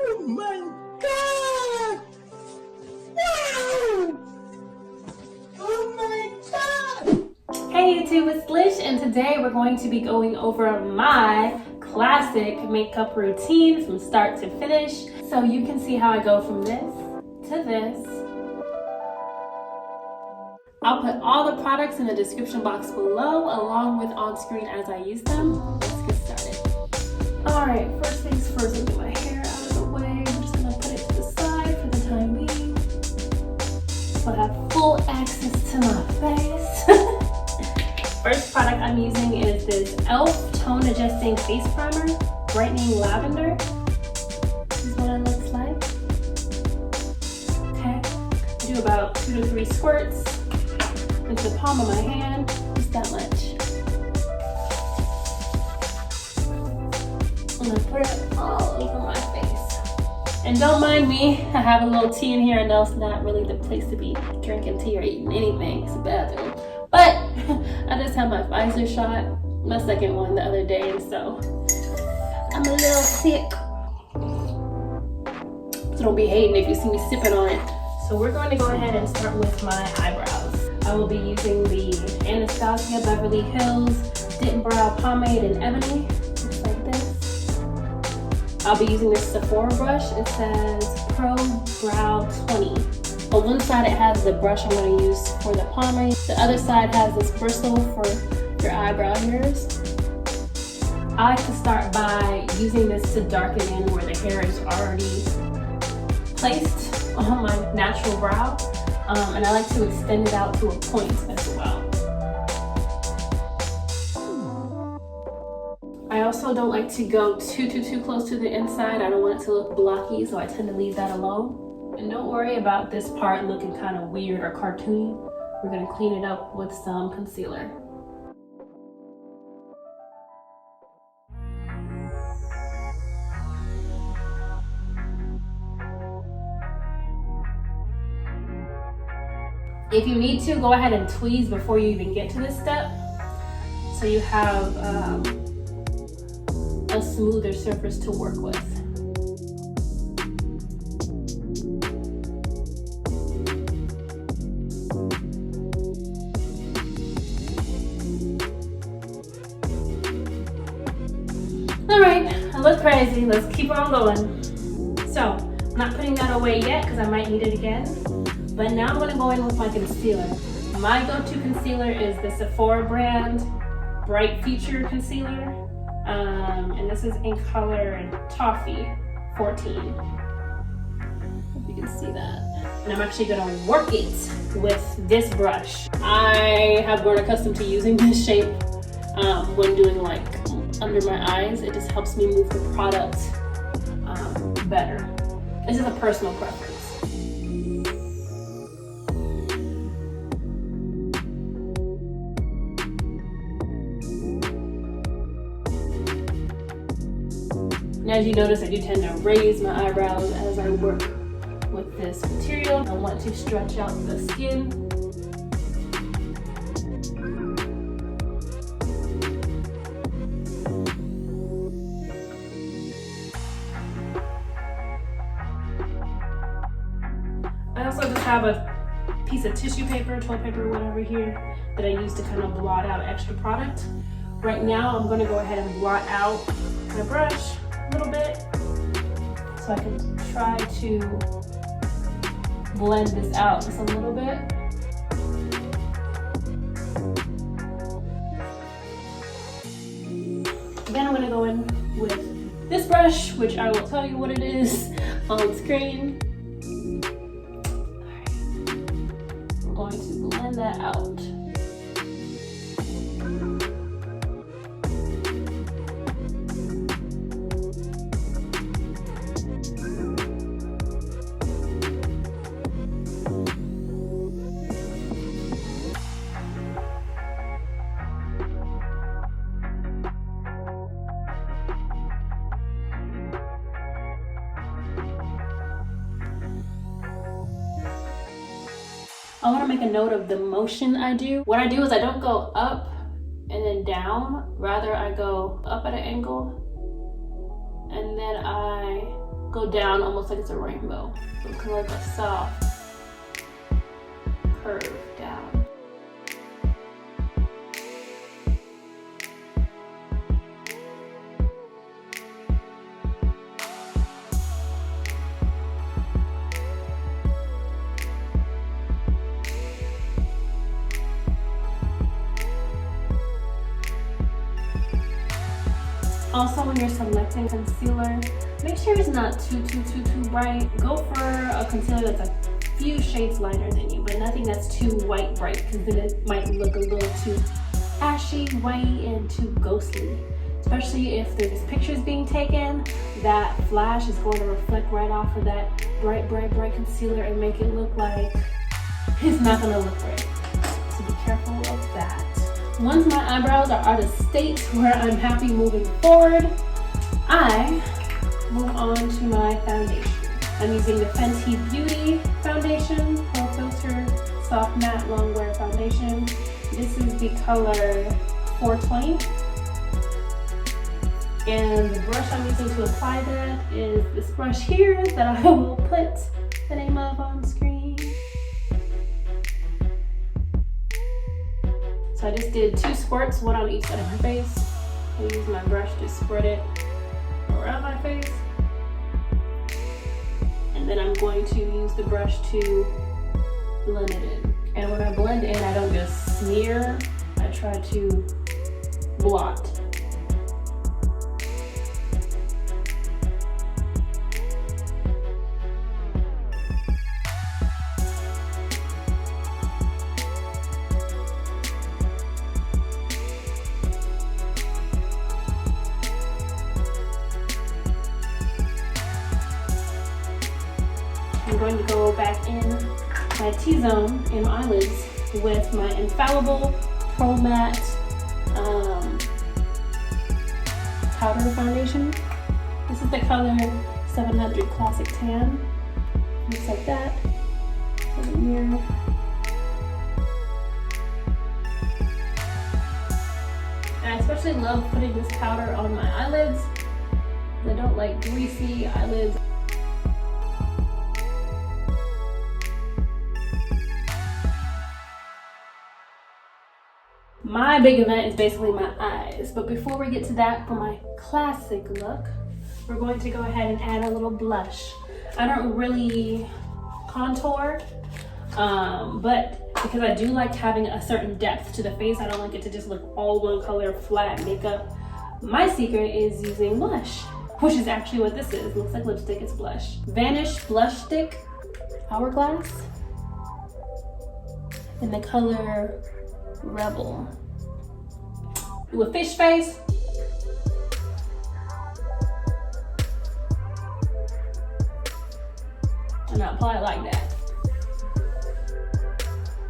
Oh my god! Wow! Oh my god! Hey YouTube, it's Lish, and today we're going to be going over my classic makeup routine from start to finish. So you can see how I go from this to this. I'll put all the products in the description box below, along with on screen as I use them. Let's get started. Alright, first things first, I'll get my hair out of the way. I'm just gonna put it to the side for the time being, so I have full access to my face. First product I'm using is this e.l.f. Tone Adjusting Face Primer, Brightening Lavender. This is what it looks like. Okay, I do about 2 to 3 squirts into the palm of my hand, just that much. I'm gonna put it all over my face. And don't mind me, I have a little tea in here. I know it's not really the place to be drinking tea or eating anything, it's a bathroom. But I just had my Pfizer shot, my second one the other day, and so I'm a little sick. So don't be hating if you see me sipping on it. So we're going to go ahead and start with my eyebrows. I will be using the Anastasia Beverly Hills DipBrow Pomade in Ebony, just like this. I'll be using this Sephora brush. It says Pro Brow 20. On one side it has the brush I'm going to use for the pomade. The other side has this bristle for your eyebrow hairs. I like to start by using this to darken in where the hair is already placed on my natural brow. And I like to extend it out to a point as well. I also don't like to go too close to the inside. I don't want it to look blocky, so I tend to leave that alone. And don't worry about this part looking kind of weird or cartoony. We're gonna clean it up with some concealer. If you need to, go ahead and tweeze before you even get to this step, so you have a smoother surface to work with. All right, I look crazy. Let's keep on going. So, I'm not putting that away yet because I might need it again. But now I'm gonna go in with my concealer. My go-to concealer is the Sephora brand Bright Feature Concealer. And this is in color Toffee 14. Hope you can see that. And I'm actually gonna work it with this brush. I have grown accustomed to using this shape when doing like under my eyes. It just helps me move the product better. This is a personal preference. And as you notice, I do tend to raise my eyebrows as I work with this material. I want to stretch out the skin. I also just have a piece of tissue paper, toilet paper, whatever here, that I use to kind of blot out extra product. Right now, I'm gonna go ahead and blot out my brush a little bit, so I can try to blend this out just a little bit. Then I'm going to go in with this brush, which I will tell you what it is on screen. Alright, I'm going to blend that out. I want to make a note of the motion I do. What I do is I don't go up and then down. Rather, I go up at an angle and then I go down almost like it's a rainbow. So it's kind of like a soft curve down. Also, when you're selecting concealer, make sure it's not too bright. Go for a concealer that's a few shades lighter than you, but nothing that's too white bright, because then it might look a little too ashy, white, and too ghostly. Especially if there's pictures being taken, that flash is going to reflect right off of that bright concealer and make it look like it's not going to look right. So be careful of that. Once my eyebrows are at a state where I'm happy moving forward, I move on to my foundation. I'm using the Fenty Beauty Foundation, Pro Filter Soft Matte Longwear Foundation. This is the color 420. And the brush I'm using to apply that is this brush here that I will put the name of on screen. So I just did 2 squirts, one on each side of my face. I use my brush to squirt it around my face. And then I'm going to use the brush to blend it in. And when I blend in, I don't just smear, I try to blot. I'm going to go back in my T-zone and my eyelids with my Infallible Pro Matte powder foundation. This is the color 700 Classic Tan. Looks like that. In the mirror. And I especially love putting this powder on my eyelids. I don't like greasy eyelids. My big event is basically my eyes, but before we get to that, for my classic look, we're going to go ahead and add a little blush. I don't really contour, but because I do like having a certain depth to the face, I don't like it to just look all one color flat makeup. My secret is using blush, which is actually what this is. It looks like lipstick, it's blush. Vanish blush stick, Hourglass, in the color Revel. Do a fish face. And I apply it like that.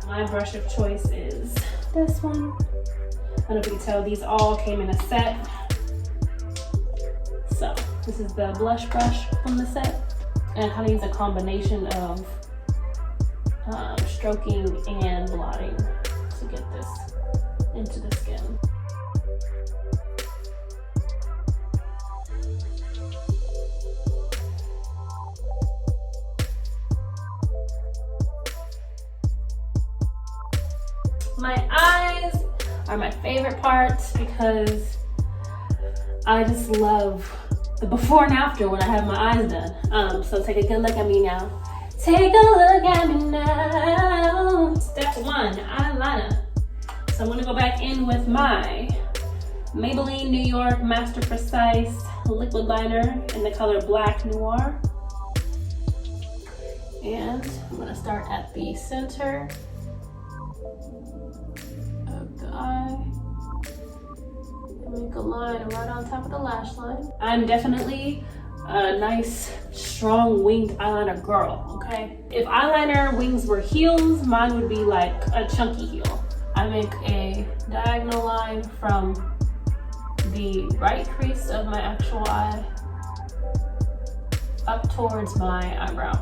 My brush of choice is this one. I don't know if you can tell, these all came in a set. So this is the blush brush from the set. And I kind of use a combination of stroking and blotting to get this into the skin. My eyes are my favorite part because I just love the before and after when I have my eyes done. So take a good look at me now. Take a look at me now. Step 1, eyeliner. So I'm gonna go back in with my Maybelline New York Master Precise liquid liner in the color Black Noir. And I'm gonna start at the center of the eye and make a line right on top of the lash line. I'm definitely a nice, strong winged eyeliner girl, okay? If eyeliner wings were heels, mine would be like a chunky heel. I make a diagonal line from the right crease of my actual eye up towards my eyebrow.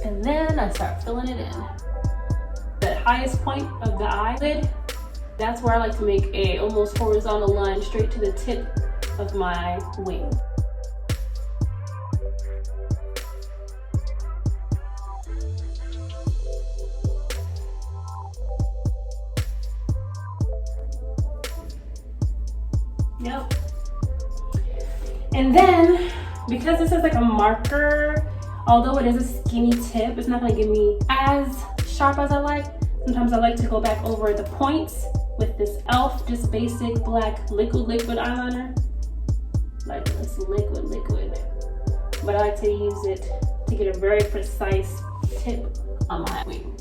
And then I start filling it in. The highest point of the eyelid, that's where I like to make a almost horizontal line straight to the tip of my wing. Yep. And then, because this is like a marker, although it is a skinny tip, it's not gonna give me as sharp as I like. Sometimes I like to go back over the points with this e.l.f. just basic black liquid eyeliner. Like this liquid. But I like to use it to get a very precise tip on my wing.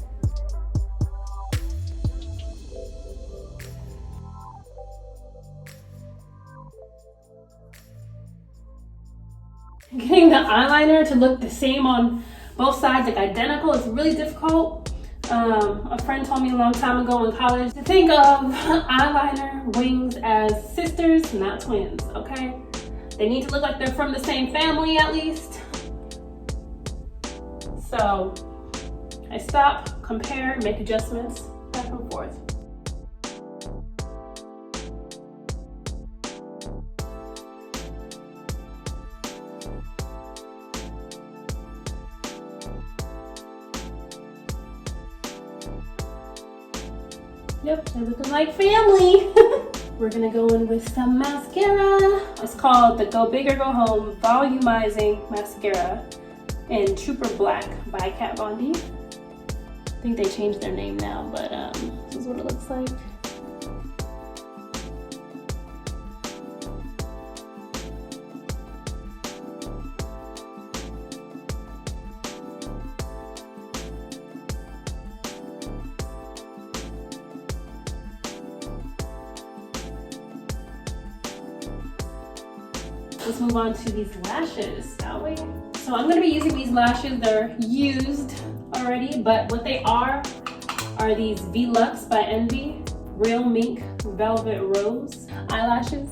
Getting the eyeliner to look the same on both sides, like identical, is really difficult. A friend told me a long time ago in college to think of eyeliner wings as sisters, not twins, okay? They need to look like they're from the same family at least. So I stop, compare, make adjustments, back and forth. Yep, they're looking like family. We're gonna go in with some mascara. It's called the Go Big or Go Home Volumizing Mascara in Trooper Black by Kat Von D. I think they changed their name now, but this is what it looks like. Let's move on to these lashes, shall we? So I'm going to be using these lashes. They're used already, but what they are these Velux by Envy Real Mink Velvet Rose eyelashes.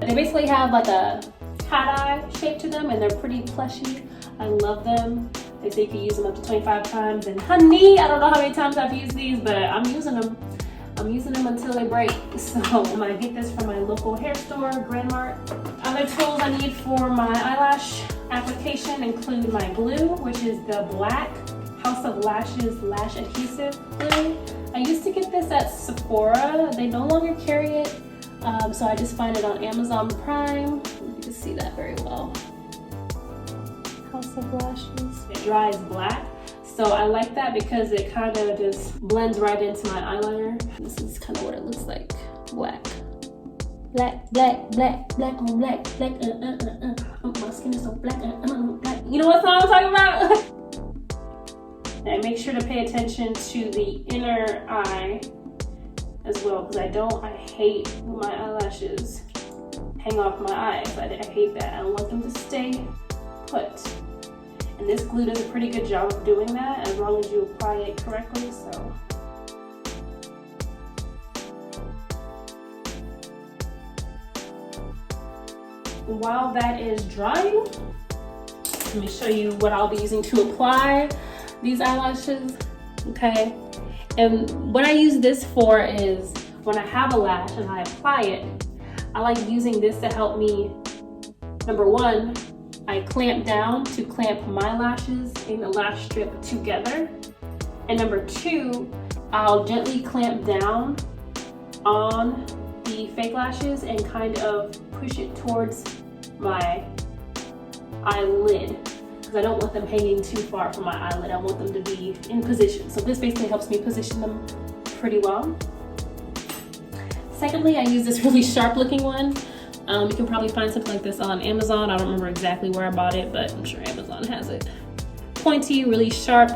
They basically have like a cat eye shape to them, and they're pretty plushy. I love them. They say you can use them up to 25 times, and honey, I don't know how many times I've used these, but I'm using them. I'm using them until they break. So I'm gonna get this from my local hair store, Grand Mart. Other tools I need for my eyelash application include my glue, which is the black House of Lashes Lash Adhesive glue. I used to get this at Sephora. They no longer carry it, so I just find it on Amazon Prime. You can see that very well. House of Lashes. It dries black. So I like that because it kind of just blends right into my eyeliner. This is kind of what it looks like. Black. Black, black, black, black on black, black, Oh, my skin is so black, black. You know what song I'm talking about? And make sure to pay attention to the inner eye as well, because I hate when my eyelashes hang off my eyes. I hate that. I don't want them to stay put. And this glue does a pretty good job of doing that as long as you apply it correctly. So while that is drying, let me show you what I'll be using to apply these eyelashes. Okay, and what I use this for is when I have a lash and I apply it, I like using this to help me, number one, I clamp down to clamp my lashes in the lash strip together. And number two, I'll gently clamp down on the fake lashes and kind of push it towards my eyelid, because I don't want them hanging too far from my eyelid. I want them to be in position. So this basically helps me position them pretty well. Secondly, I use this really sharp looking one. You can probably find something like this on Amazon. I don't remember exactly where I bought it, but I'm sure Amazon has it. Pointy, really sharp.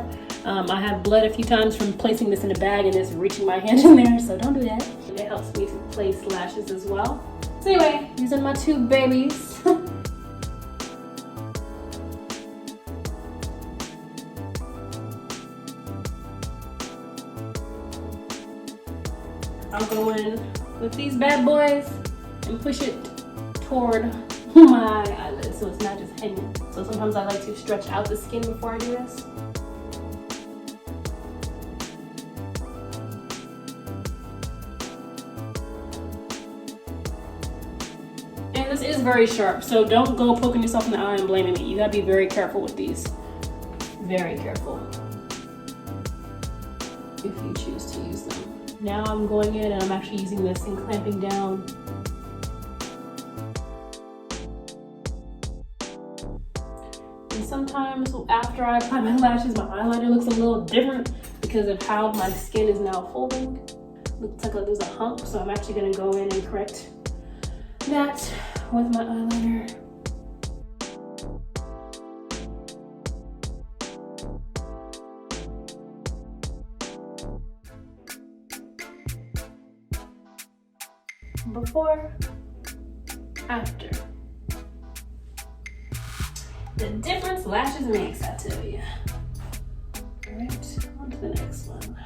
I have bled a few times from placing this in a bag and just reaching my hand in there, so don't do that. It helps me to place lashes as well. So anyway, using my two babies. I'll go in with these bad boys and push it toward my eyelid so it's not just hanging. So sometimes I like to stretch out the skin before I do this. And this is very sharp, so don't go poking yourself in the eye and blaming me. You gotta be very careful with these. Very careful. If you choose to use them. Now I'm going in and I'm actually using this and clamping down. And sometimes after I apply my lashes, my eyeliner looks a little different because of how my skin is now folding. Looks like there's a hump, so I'm actually gonna go in and correct that with my eyeliner. Before, after. The difference lashes makes, I tell you. All right, on to the next one.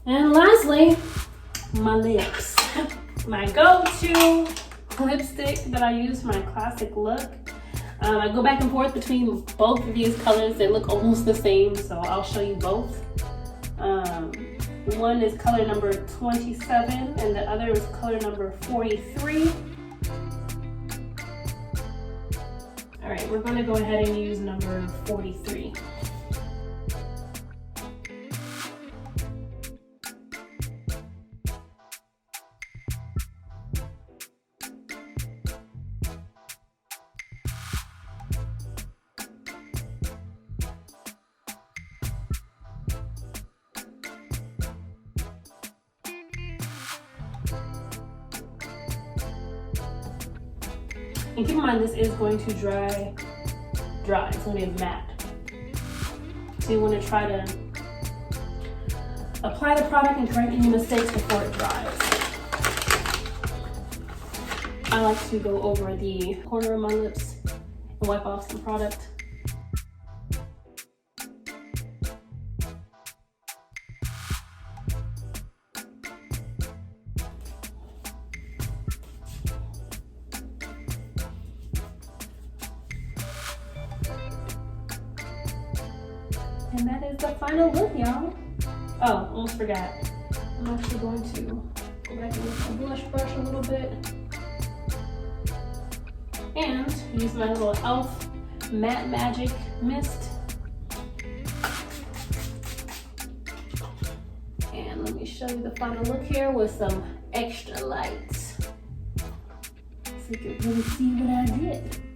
And lastly, my lips. My go-to lipstick that I use for my classic look. I go back and forth between both of these colors. They look almost the same, so I'll show you both. One is color number 27 and the other is color number 43. All right, we're gonna go ahead and use number 43. And keep in mind, this is going to dry. It's going to be a matte. So you want to try to apply the product and correct any mistakes before it dries. I like to go over the corner of my lips and wipe off some product. And that is the final look, y'all. Oh, almost forgot. I'm actually going to go back in with my blush brush a little bit. And use my little e.l.f. Matte Magic Mist. And let me show you the final look here with some extra lights. So you can really see what I did.